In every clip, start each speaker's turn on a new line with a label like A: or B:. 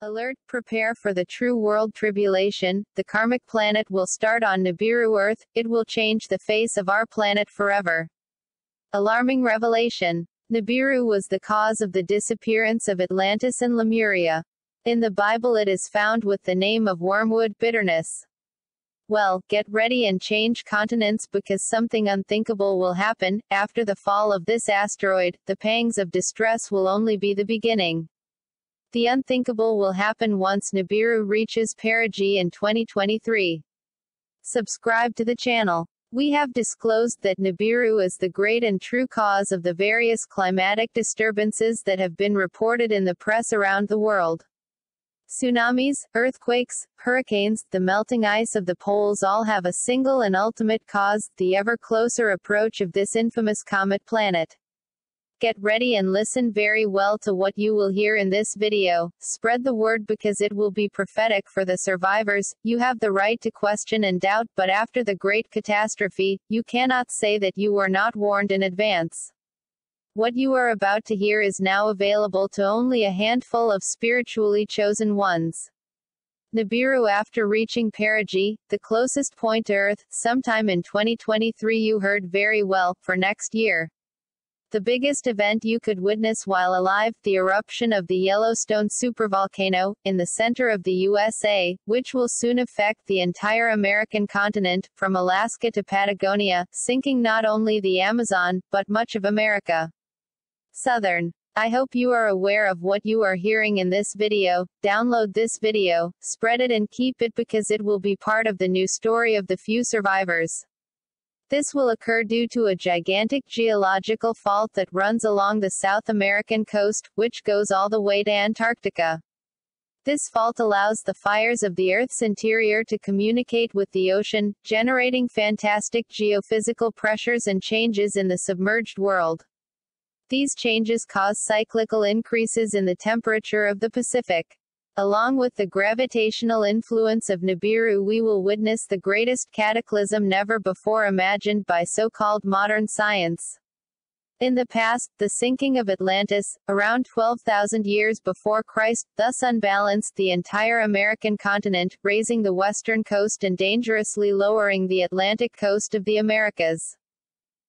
A: Alert, prepare for the true world tribulation. The karmic planet will start on Nibiru Earth. It will change the face of our planet forever. Alarming revelation. Nibiru was the cause of the disappearance of Atlantis and Lemuria. In the Bible it is found with the name of wormwood bitterness. Well, get ready and change continents because something unthinkable will happen. After the fall of this asteroid, the pangs of distress will only be the beginning. The unthinkable will happen once Nibiru reaches perigee in 2023. Subscribe to the channel. We have disclosed that Nibiru is the great and true cause of the various climatic disturbances that have been reported in the press around the world. Tsunamis, earthquakes, hurricanes, the melting ice of the poles all have a single and ultimate cause, the ever closer approach of this infamous comet planet. Get ready and listen very well to what you will hear in this video. Spread the word because it will be prophetic for the survivors. You have the right to question and doubt, but after the great catastrophe, you cannot say that you were not warned in advance. What you are about to hear is now available to only a handful of spiritually chosen ones. Nibiru after reaching perigee, the closest point to Earth, sometime in 2023. You heard very well, for next year. The biggest event you could witness while alive, the eruption of the Yellowstone supervolcano, in the center of the USA, which will soon affect the entire American continent, from Alaska to Patagonia, sinking not only the Amazon, but much of America. Southern. I hope you are aware of what you are hearing in this video. Download this video, spread it and keep it because it will be part of the new story of the few survivors. This will occur due to a gigantic geological fault that runs along the South American coast, which goes all the way to Antarctica. This fault allows the fires of the Earth's interior to communicate with the ocean, generating fantastic geophysical pressures and changes in the submerged world. These changes cause cyclical increases in the temperature of the Pacific. Along with the gravitational influence of Nibiru, we will witness the greatest cataclysm never before imagined by so-called modern science. In the past, the sinking of Atlantis, around 12,000 years before Christ, thus unbalanced the entire American continent, raising the western coast and dangerously lowering the Atlantic coast of the Americas.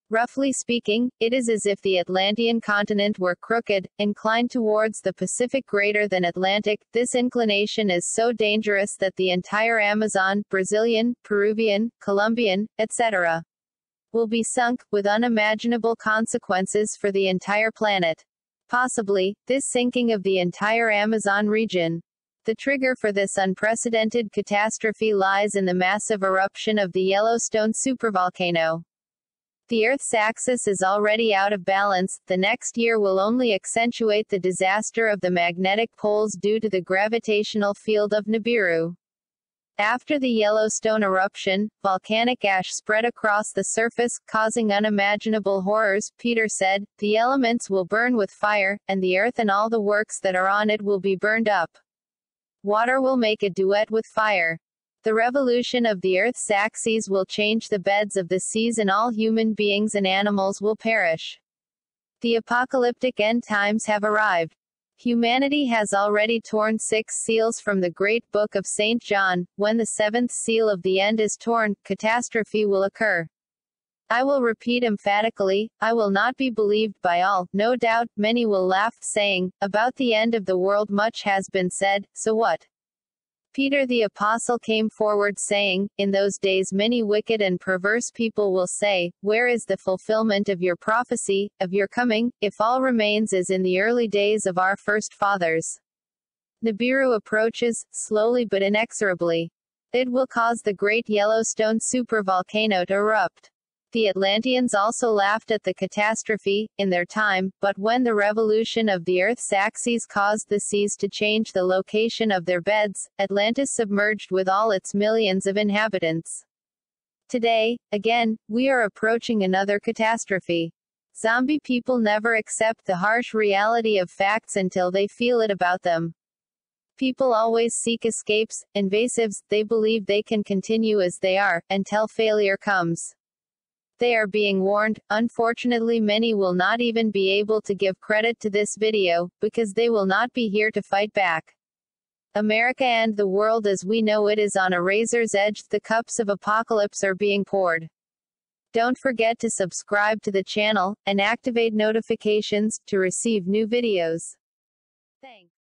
A: Roughly speaking, it is as if the Atlantean continent were crooked, inclined towards the Pacific greater than Atlantic. This inclination is so dangerous that the entire Amazon, Brazilian, Peruvian, Colombian, etc., will be sunk, with unimaginable consequences for the entire planet. Possibly, this sinking of the entire Amazon region. The trigger for this unprecedented catastrophe lies in the massive eruption of the Yellowstone supervolcano. The Earth's axis is already out of balance. The next year will only accentuate the disaster of the magnetic poles due to the gravitational field of Nibiru. After the Yellowstone eruption, volcanic ash spread across the surface, causing unimaginable horrors. Peter said, "The elements will burn with fire, and the earth and all the works that are on it will be burned up. Water will make a duet with fire. The revolution of the Earth's axes will change the beds of the seas and all human beings and animals will perish. The apocalyptic end times have arrived. Humanity has already torn 6 seals from the great book of St. John. When the 7th seal of the end is torn, catastrophe will occur. I will repeat emphatically, I will not be believed by all. No doubt, many will laugh, saying, about the end of the world much has been said, so what? Peter the Apostle came forward saying, in those days many wicked and perverse people will say, where is the fulfillment of your prophecy, of your coming, if all remains as in the early days of our first fathers? Nibiru approaches, slowly but inexorably. It will cause the great Yellowstone supervolcano to erupt. The Atlanteans also laughed at the catastrophe, in their time, but when the revolution of the Earth's axes caused the seas to change the location of their beds, Atlantis submerged with all its millions of inhabitants. Today, again, we are approaching another catastrophe. Zombie people never accept the harsh reality of facts until they feel it about them. People always seek escapes, invasives. They believe they can continue as they are, until failure comes. They are being warned. Unfortunately, many will not even be able to give credit to this video, because they will not be here to fight back. America and the world as we know it is on a razor's edge. The cups of apocalypse are being poured. Don't forget to subscribe to the channel, and activate notifications, to receive new videos. Thanks.